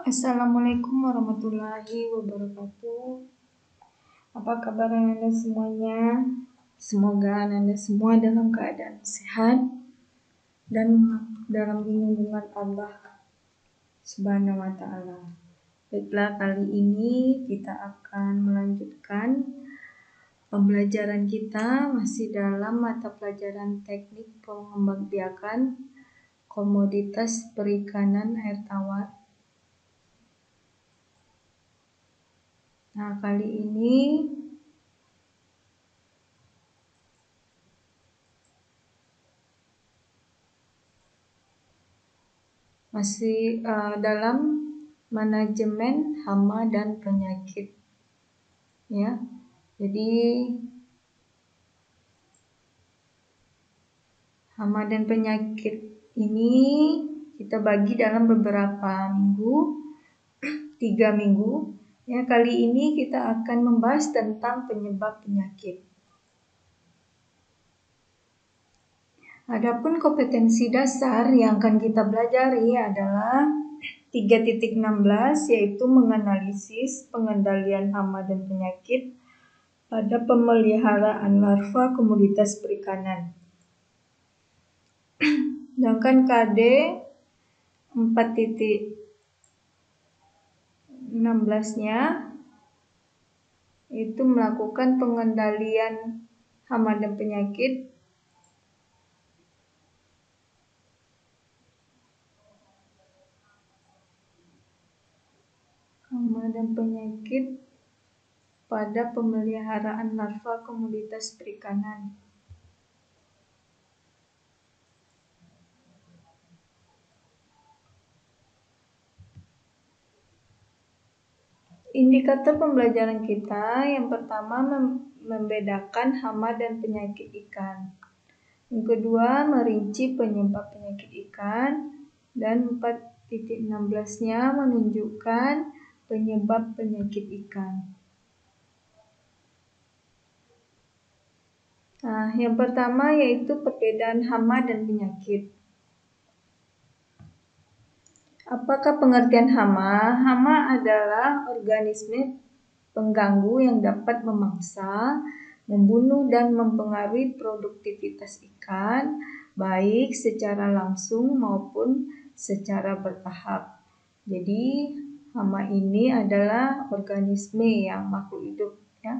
Assalamualaikum warahmatullahi wabarakatuh. Apa kabar Anda semuanya? Semoga Anda semua dalam keadaan sehat dan dalam lindungan Allah Subhanahu wa Ta'ala. Baiklah, kali ini kita akan melanjutkan pembelajaran kita masih dalam mata pelajaran teknik pengembangbiakan komoditas perikanan air tawar. Nah, kali ini masih dalam manajemen hama dan penyakit, ya. Jadi hama dan penyakit ini kita bagi dalam beberapa minggu, 3 minggu. Ya, kali ini kita akan membahas tentang penyebab penyakit. Adapun kompetensi dasar yang akan kita pelajari adalah 3.16, yaitu menganalisis pengendalian hama dan penyakit pada pemeliharaan larva komoditas perikanan. Sedangkan KD 4.16-nya itu melakukan pengendalian hama dan penyakit pada pemeliharaan larva komoditas perikanan. Indikator pembelajaran kita yang pertama membedakan hama dan penyakit ikan. Yang kedua, merinci penyebab penyakit ikan. Dan 4.16-nya menunjukkan penyebab penyakit ikan. Nah, yang pertama yaitu perbedaan hama dan penyakit. Apakah pengertian hama? Hama adalah organisme pengganggu yang dapat memangsa, membunuh dan mempengaruhi produktivitas ikan, baik secara langsung maupun secara bertahap. Jadi, hama ini adalah organisme yang makhluk hidup, ya,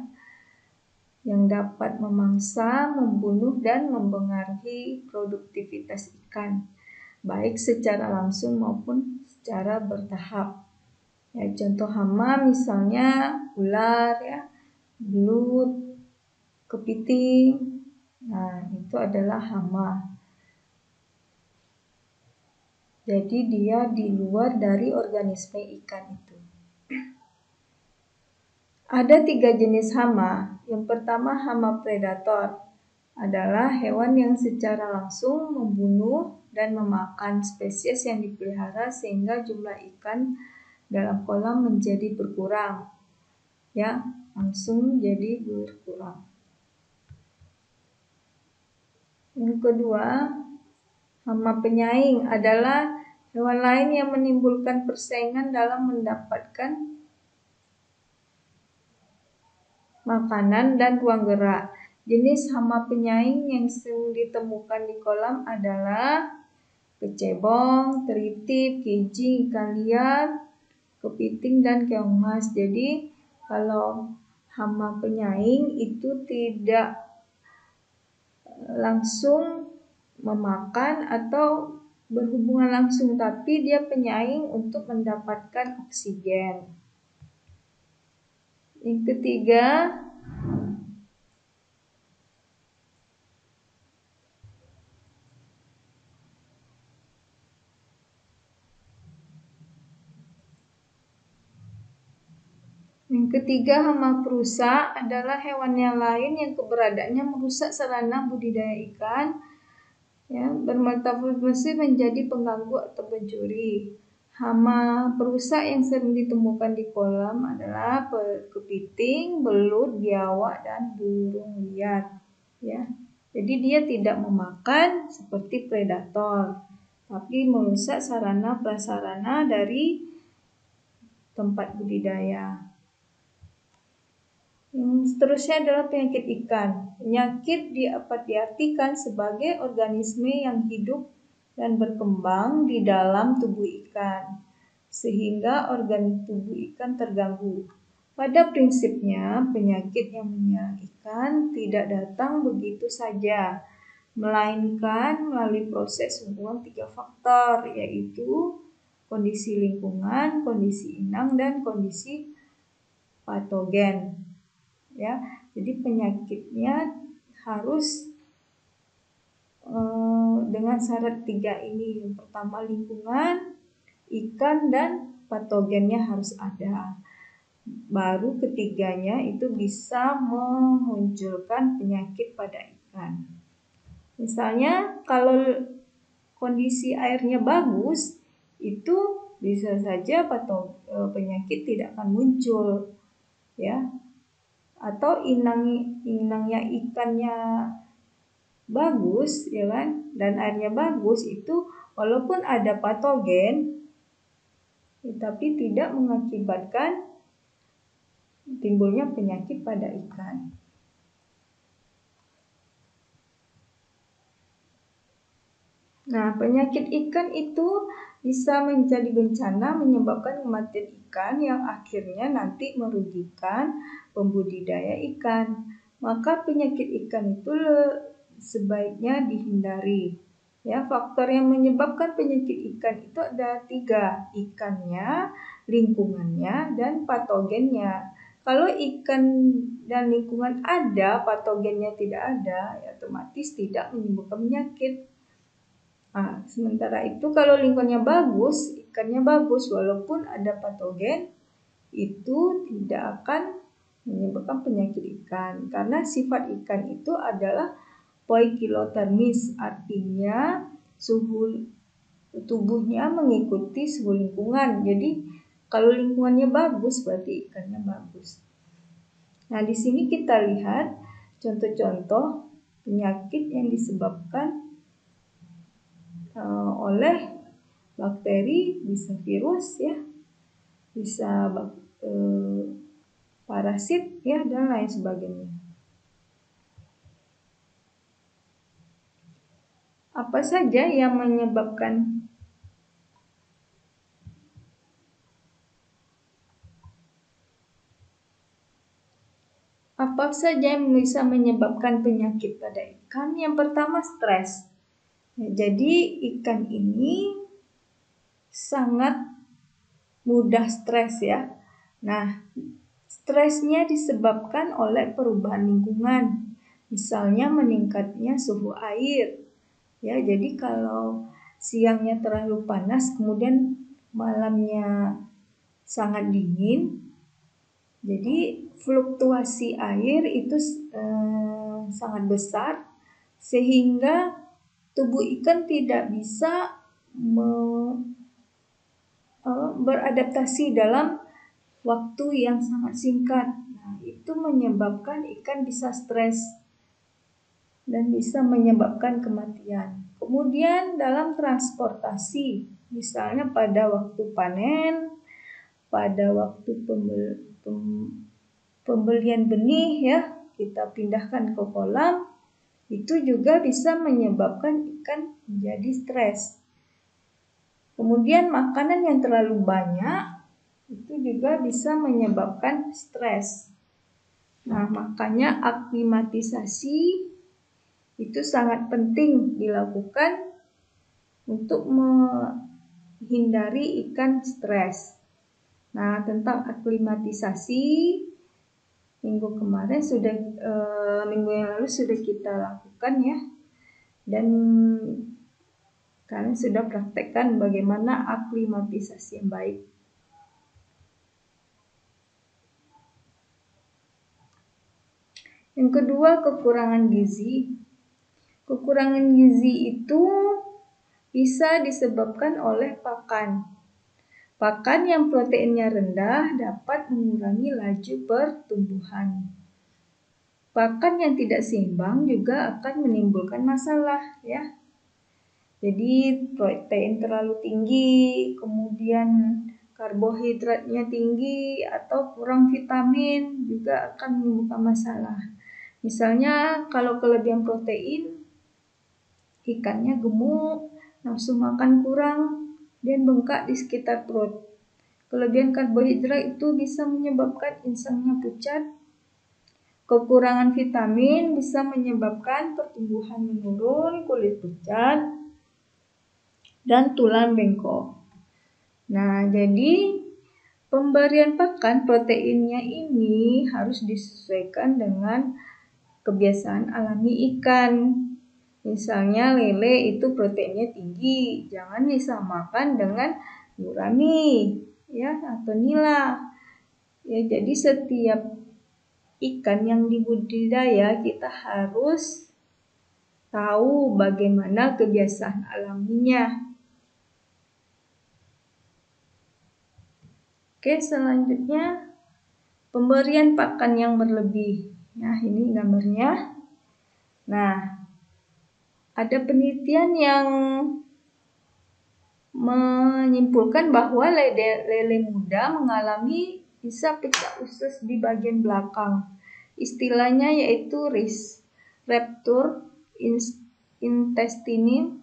yang dapat memangsa, membunuh dan mempengaruhi produktivitas ikan, baik secara langsung maupun secara bertahap. Ya, contoh hama misalnya ular, ya, belut, kepiting. Nah, itu adalah hama. Jadi dia di luar dari organisme ikan itu. Ada 3 jenis hama. Yang pertama, hama predator adalah hewan yang secara langsung membunuh dan memakan spesies yang dipelihara sehingga jumlah ikan dalam kolam menjadi berkurang. Ya, langsung jadi berkurang. Yang kedua, hama penyaing adalah hewan lain yang menimbulkan persaingan dalam mendapatkan makanan dan ruang gerak. Jenis hama penyaing yang sering ditemukan di kolam adalah kecebong, teritip, kijing, ikan liar, kepiting, dan keong mas. Jadi kalau hama penyaing itu tidak langsung memakan atau berhubungan langsung, tapi dia penyaing untuk mendapatkan oksigen. Yang ketiga, hama perusak adalah hewan yang lain yang keberadaannya merusak sarana budidaya ikan, ya, bermetamorfosis menjadi pengganggu atau pencuri. Hama perusak yang sering ditemukan di kolam adalah kepiting, belut, biawak, dan burung liar. Ya, jadi dia tidak memakan seperti predator, tapi merusak sarana prasarana dari tempat budidaya. Yang seterusnya adalah penyakit ikan. Penyakit dapat diartikan sebagai organisme yang hidup dan berkembang di dalam tubuh ikan, sehingga organ tubuh ikan terganggu. Pada prinsipnya, penyakit yang menyerang ikan tidak datang begitu saja, melainkan melalui proses hubungan 3 faktor, yaitu kondisi lingkungan, kondisi inang, dan kondisi patogen. Ya, jadi penyakitnya harus dengan syarat 3 ini. Yang pertama lingkungan, ikan, dan patogennya harus ada. Baru ketiganya itu bisa memunculkan penyakit pada ikan. Misalnya kalau kondisi airnya bagus, itu bisa saja penyakit tidak akan muncul, ya. Atau inangnya ikannya bagus, ya kan, dan airnya bagus, itu walaupun ada patogen, tetapi tidak mengakibatkan timbulnya penyakit pada ikan. Nah, penyakit ikan itu bisa menjadi bencana menyebabkan kematian ikan yang akhirnya nanti merugikan pembudidaya ikan. Maka penyakit ikan itu sebaiknya dihindari. Ya, faktor yang menyebabkan penyakit ikan itu ada 3, ikannya, lingkungannya, dan patogennya. Kalau ikan dan lingkungan ada, patogennya tidak ada, ya otomatis tidak menimbulkan penyakit. Nah, sementara itu kalau lingkungannya bagus, ikannya bagus, walaupun ada patogen, itu tidak akan menyebabkan penyakit ikan. Karena sifat ikan itu adalah poikilotermis, artinya suhu tubuhnya mengikuti suhu lingkungan. Jadi kalau lingkungannya bagus, berarti ikannya bagus. Nah, di sini kita lihat contoh-contoh penyakit yang disebabkan oleh bakteri, bisa virus, ya, bisa parasit, ya, dan lain sebagainya. Apa saja yang menyebabkan bisa menyebabkan penyakit pada ikan? Yang pertama stres. Jadi ikan ini sangat mudah stres, ya. Nah, stresnya disebabkan oleh perubahan lingkungan. Misalnya meningkatnya suhu air. Ya, jadi kalau siangnya terlalu panas kemudian malamnya sangat dingin, jadi fluktuasi air itu sangat besar sehingga tubuh ikan tidak bisa beradaptasi dalam waktu yang sangat singkat. Nah, itu menyebabkan ikan bisa stres dan bisa menyebabkan kematian. Kemudian dalam transportasi, misalnya pada waktu panen, pada waktu pembelian benih, ya, kita pindahkan ke kolam, itu juga bisa menyebabkan ikan menjadi stres. Kemudian makanan yang terlalu banyak itu juga bisa menyebabkan stres. Nah, makanya aklimatisasi itu sangat penting dilakukan untuk menghindari ikan stres. Nah, tentang aklimatisasi minggu yang lalu sudah kita lakukan, ya, dan kalian sudah praktekkan bagaimana aklimatisasi yang baik. Yang kedua, kekurangan gizi. Kekurangan gizi itu bisa disebabkan oleh pakan. Pakan yang proteinnya rendah dapat mengurangi laju pertumbuhan. Pakan yang tidak seimbang juga akan menimbulkan masalah, ya. Jadi protein terlalu tinggi, kemudian karbohidratnya tinggi atau kurang vitamin juga akan menimbulkan masalah. Misalnya kalau kelebihan protein, ikannya gemuk, nafsu makan kurang, dan bengkak di sekitar perut. Kelebihan karbohidrat itu bisa menyebabkan insangnya pucat. Kekurangan vitamin bisa menyebabkan pertumbuhan menurun, kulit pucat, dan tulang bengkok. Nah, jadi pemberian pakan proteinnya ini harus disesuaikan dengan kebiasaan alami ikan. Misalnya lele itu proteinnya tinggi, jangan disamakan dengan gurami ya atau nila. Ya, jadi setiap ikan yang dibudidaya kita harus tahu bagaimana kebiasaan alaminya. Oke, selanjutnya pemberian pakan yang berlebih. Nah, ini gambarnya. Nah, ada penelitian yang menyimpulkan bahwa lele muda mengalami bisa pecah usus di bagian belakang. Istilahnya yaitu RIS, Rupture Intestine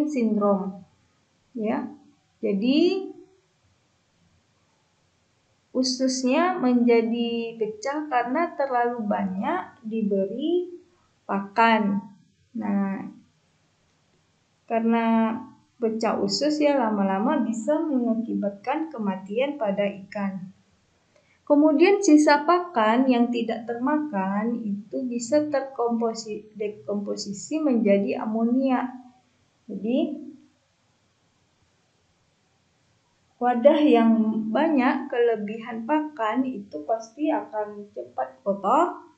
Syndrome. Ya. Jadi ususnya menjadi pecah karena terlalu banyak diberi pakan. Nah, karena pecah usus ya lama-lama bisa mengakibatkan kematian pada ikan. Kemudian sisa pakan yang tidak termakan itu bisa dekomposisi menjadi amonia. Jadi wadah yang banyak kelebihan pakan itu pasti akan cepat kotor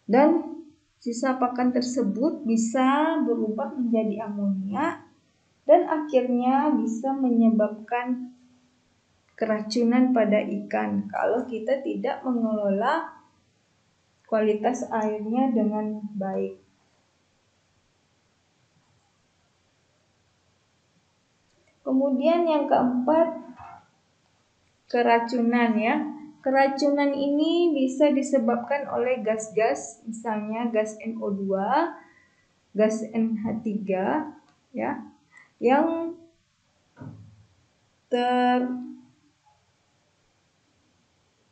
dan sisa pakan tersebut bisa berubah menjadi amonia dan akhirnya bisa menyebabkan keracunan pada ikan kalau kita tidak mengelola kualitas airnya dengan baik. Kemudian yang keempat, keracunan ya. Keracunan ini bisa disebabkan oleh gas-gas, misalnya gas NO2, gas NH3 ya, yang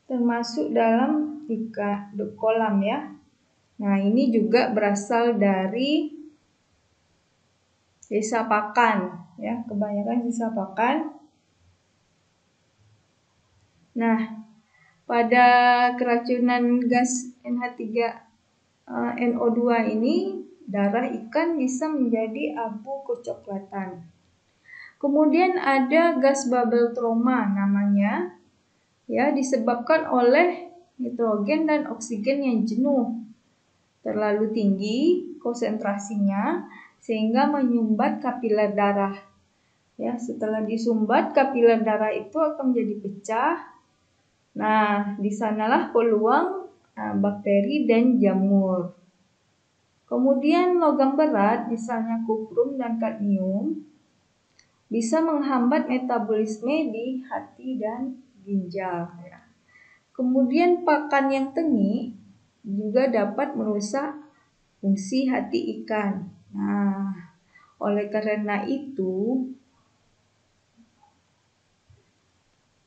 termasuk dalam kolam ya. Nah, ini juga berasal dari sisa pakan ya, kebanyakan sisa pakan. Nah, pada keracunan gas NO2 ini darah ikan bisa menjadi abu kecoklatan. Kemudian ada gas bubble trauma namanya, ya disebabkan oleh nitrogen dan oksigen yang jenuh terlalu tinggi konsentrasinya sehingga menyumbat kapiler darah. Ya, setelah disumbat kapiler darah itu akan menjadi pecah. Nah, di sanalah peluang bakteri dan jamur. Kemudian logam berat, misalnya kuprum dan kadmium, bisa menghambat metabolisme di hati dan ginjal. Ya. Kemudian pakan yang tengik juga dapat merusak fungsi hati ikan. Nah, oleh karena itu,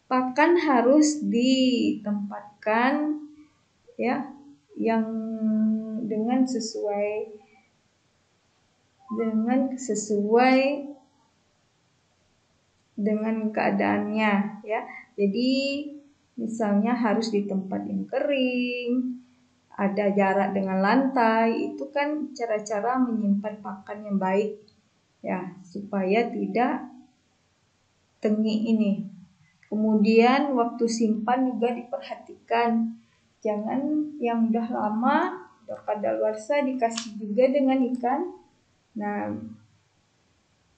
pakan harus ditempatkan ya yang sesuai dengan keadaannya ya. Jadi misalnya harus di tempat yang kering, ada jarak dengan lantai, itu kan cara-cara menyimpan pakan yang baik ya supaya tidak tengik ini. Kemudian waktu simpan juga diperhatikan. Jangan yang udah lama, udah kadaluarsa dikasih juga dengan ikan. Nah,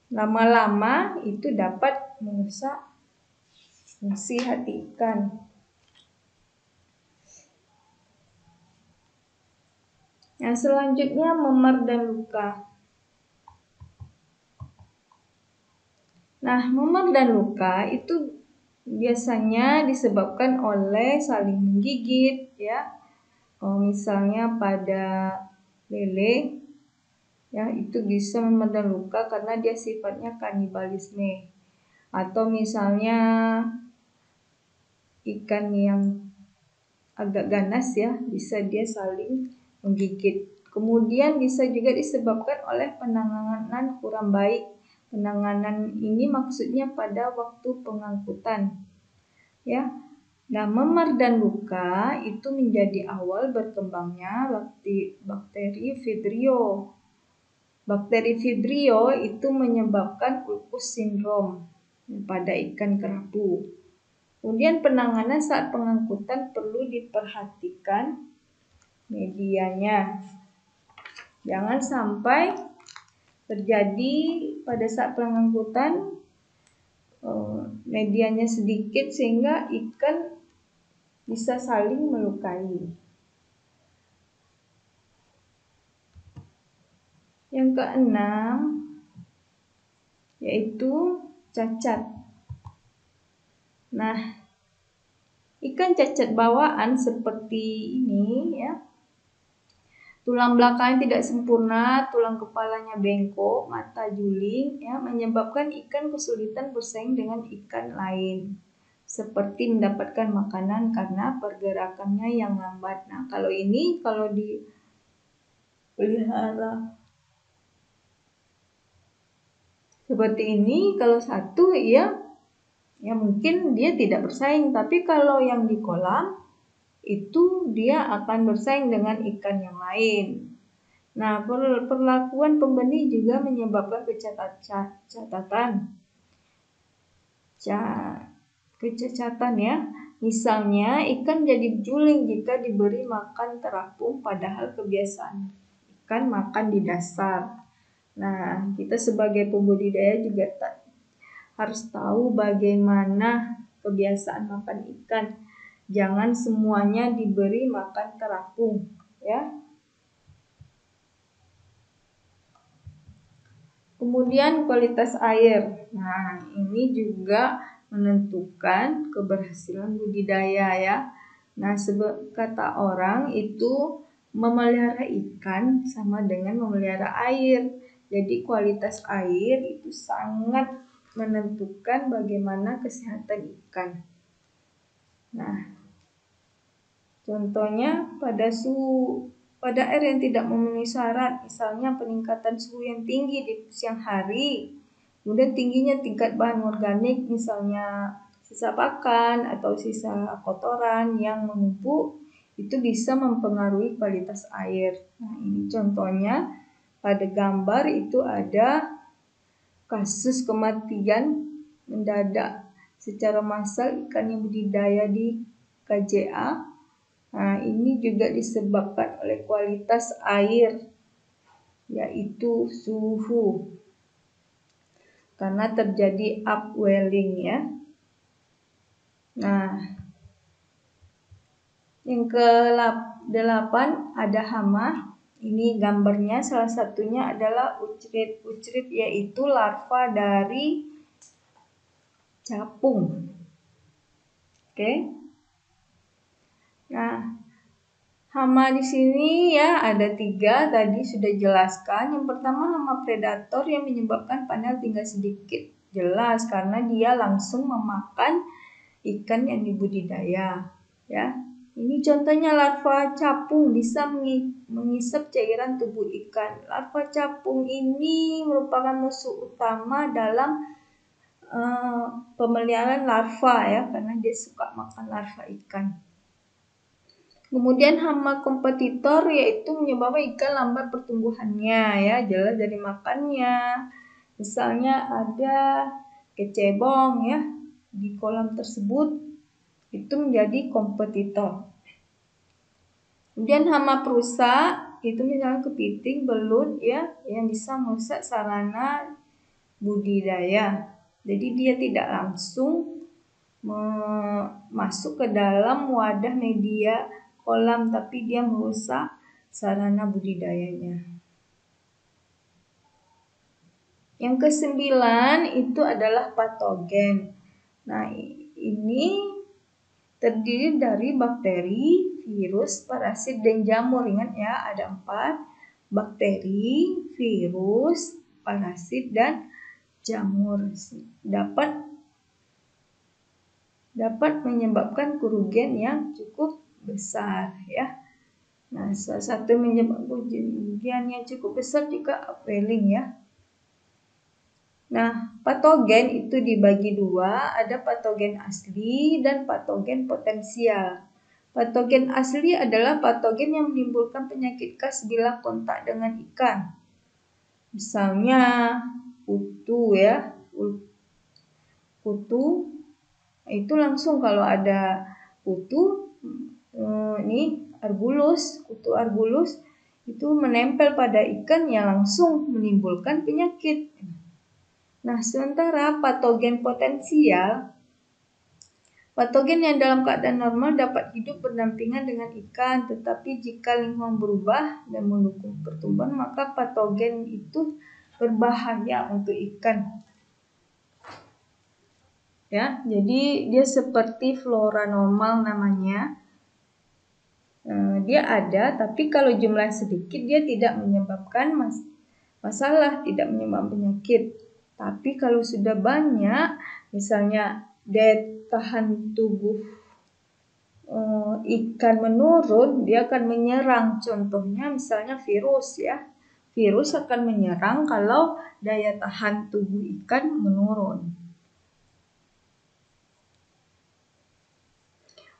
lama-lama itu dapat merusak fungsi hati ikan. Yang selanjutnya memar dan luka. Nah, memar dan luka itu biasanya disebabkan oleh saling menggigit, ya. Misalnya pada lele, ya itu bisa memar dan luka karena dia sifatnya kanibalisme. Atau misalnya ikan yang agak ganas, ya, bisa dia saling menggigit. Kemudian bisa juga disebabkan oleh penanganan kurang baik. Penanganan ini maksudnya pada waktu pengangkutan, ya. Nah, memar dan luka itu menjadi awal berkembangnya bakteri Vibrio. Bakteri Vibrio itu menyebabkan ulkus sindrom pada ikan kerapu. Kemudian penanganan saat pengangkutan perlu diperhatikan medianya. Jangan sampai terjadi pada saat pengangkutan medianya sedikit sehingga ikan bisa saling melukai. Yang keenam yaitu cacat. Nah, ikan cacat bawaan seperti ini, ya, tulang belakangnya tidak sempurna, tulang kepalanya bengkok, mata juling, ya, menyebabkan ikan kesulitan bersaing dengan ikan lain, seperti mendapatkan makanan karena pergerakannya yang lambat. Nah, kalau dipelihara seperti ini, kalau satu, ya mungkin dia tidak bersaing, tapi kalau yang di kolam itu dia akan bersaing dengan ikan yang lain. Nah, perlakuan pembenih juga menyebabkan kecacatan, ya. Misalnya ikan jadi juling jika diberi makan terapung padahal kebiasaan ikan makan di dasar. Nah, kita sebagai pembudidaya juga harus tahu bagaimana kebiasaan makan ikan. Jangan semuanya diberi makan terapung, ya. Kemudian kualitas air. Nah, ini juga menentukan keberhasilan budidaya, ya. Nah, kata orang itu memelihara ikan sama dengan memelihara air. Jadi kualitas air itu sangat menentukan bagaimana kesehatan ikan. Nah, contohnya pada air yang tidak memenuhi syarat, misalnya peningkatan suhu yang tinggi di siang hari, kemudian tingginya tingkat bahan organik, misalnya sisa pakan atau sisa kotoran yang menumpuk, itu bisa mempengaruhi kualitas air. Nah, ini contohnya pada gambar itu ada kasus kematian mendadak secara massal ikan yang budidaya di KJA. Nah, ini juga disebabkan oleh kualitas air, yaitu suhu, karena terjadi upwelling, ya. Nah, yang ke-8 ada hama. Ini gambarnya, salah satunya adalah ucrit. Ucrit yaitu larva dari capung. Oke. Nah, hama di sini, ya, ada 3, tadi sudah jelaskan. Yang pertama hama predator yang menyebabkan panel tinggal sedikit. Jelas karena dia langsung memakan ikan yang dibudidaya, ya. Ini contohnya larva capung bisa mengisap cairan tubuh ikan. Larva capung ini merupakan musuh utama dalam pemeliharaan larva, ya, karena dia suka makan larva ikan. Kemudian hama kompetitor yaitu menyebabkan ikan lambat pertumbuhannya, ya, jelas dari makannya. Misalnya ada kecebong, ya, di kolam tersebut itu menjadi kompetitor. Kemudian hama perusak itu misalnya kepiting, belut, ya, yang bisa merusak sarana budidaya. Jadi dia tidak langsung masuk ke dalam wadah media kolam, tapi dia merusak sarana budidayanya. Yang kesembilan itu adalah patogen. Nah, ini terdiri dari bakteri, virus, parasit, dan jamur. Ingat ya, ada 4. Bakteri, virus, parasit, dan jamur. Dapat menyebabkan kerugian yang cukup besar ya. Nah, salah satu menyebabkan kerugian yang cukup besar juga upwelling ya. Nah, patogen itu dibagi 2, ada patogen asli dan patogen potensial. Patogen asli adalah patogen yang menimbulkan penyakit khas bila kontak dengan ikan. Misalnya kutu ya, kutu itu langsung kalau ada kutu, ini kutu arbulus itu menempel pada ikan yang langsung menimbulkan penyakit. Nah, sementara patogen potensial, patogen yang dalam keadaan normal dapat hidup berdampingan dengan ikan, tetapi jika lingkungan berubah dan mendukung pertumbuhan, maka patogen itu berbahaya untuk ikan. Ya, jadi dia seperti flora normal namanya. Dia ada, tapi kalau jumlah sedikit dia tidak menyebabkan masalah, tidak menyebabkan penyakit. Tapi kalau sudah banyak, misalnya daya tahan tubuh ikan menurun, dia akan menyerang. Contohnya misalnya virus ya. Virus akan menyerang kalau daya tahan tubuh ikan menurun.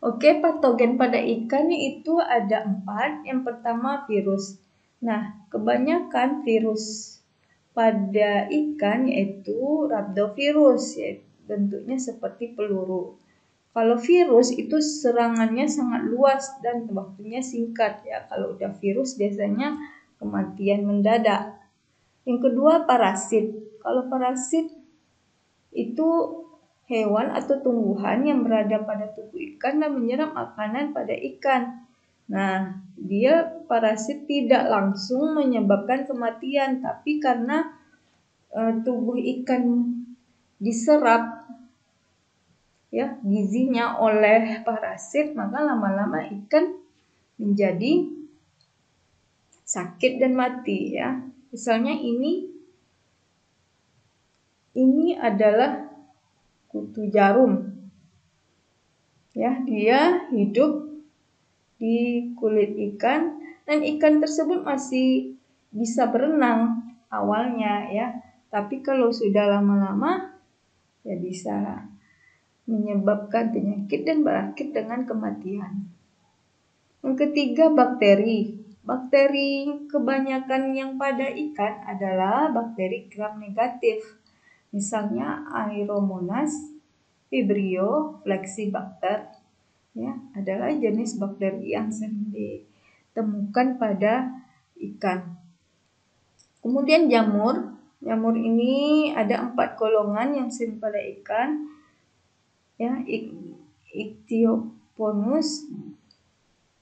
Oke, patogen pada ikan itu ada 4. Yang pertama virus. Nah, kebanyakan virus pada ikan yaitu rhabdovirus, yaitu bentuknya seperti peluru. Kalau virus itu serangannya sangat luas dan waktunya singkat ya. Kalau udah virus biasanya kematian mendadak. Yang kedua parasit. Kalau parasit itu hewan atau tumbuhan yang berada pada tubuh ikan dan menyerap makanan pada ikan. Nah, dia parasit tidak langsung menyebabkan kematian, tapi karena tubuh ikan diserap ya gizinya oleh parasit, maka lama-lama ikan menjadi sakit dan mati ya. Misalnya ini adalah kutu jarum. Ya, dia hidup di kulit ikan dan ikan tersebut masih bisa berenang awalnya ya. Tapi kalau sudah lama-lama ya bisa menyebabkan penyakit dan berakhir dengan kematian. Yang ketiga bakteri. Bakteri kebanyakan yang pada ikan adalah bakteri gram negatif. Misalnya Aeromonas, Vibrio, Flexibacter ya, adalah jenis bakteri yang sering ditemukan pada ikan. Kemudian jamur. Jamur ini ada 4 golongan yang sering pada ikan. Ya, Ichthyoponus,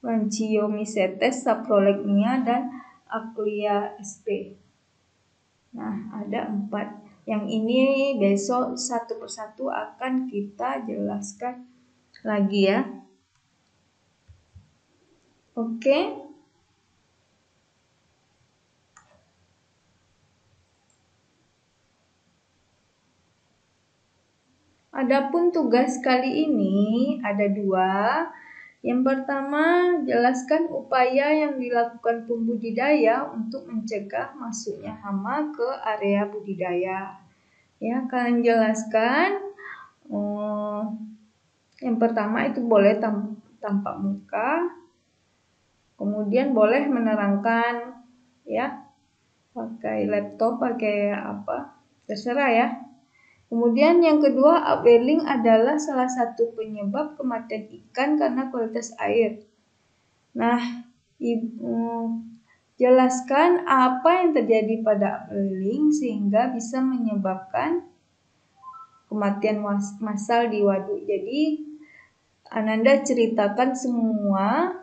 Ranchiomycetes, Saprolegnia, dan Aclia sp. Nah, ada 4. Yang ini besok satu persatu akan kita jelaskan lagi ya. Oke. Adapun tugas kali ini ada 2. Yang pertama, jelaskan upaya yang dilakukan pembudidaya untuk mencegah masuknya hama ke area budidaya. Ya, kalian jelaskan. Yang pertama itu boleh tampak muka. Kemudian boleh menerangkan ya, pakai laptop, pakai apa, terserah ya. Kemudian yang kedua, upwelling adalah salah satu penyebab kematian ikan karena kualitas air. Nah, jelaskan apa yang terjadi pada upwelling sehingga bisa menyebabkan kematian massal di waduk. Jadi, Ananda ceritakan semua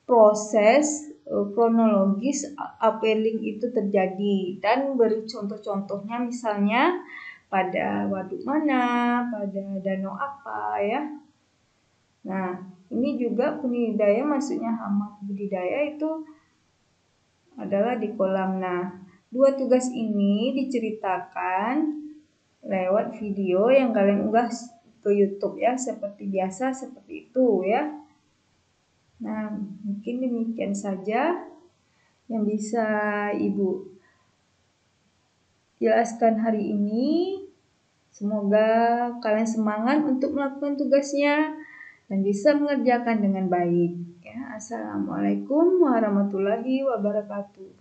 proses kronologis upwelling itu terjadi dan beri contoh-contohnya, misalnya pada waduk mana, pada danau apa ya. Nah, ini juga budidaya, maksudnya hama budidaya itu adalah di kolam. Nah, 2 tugas ini diceritakan lewat video yang kalian unggah ke YouTube ya, seperti biasa seperti itu ya. Nah, mungkin demikian saja yang bisa Ibu jelaskan hari ini. Semoga kalian semangat untuk melakukan tugasnya dan bisa mengerjakan dengan baik. Ya, Assalamualaikum warahmatullahi wabarakatuh.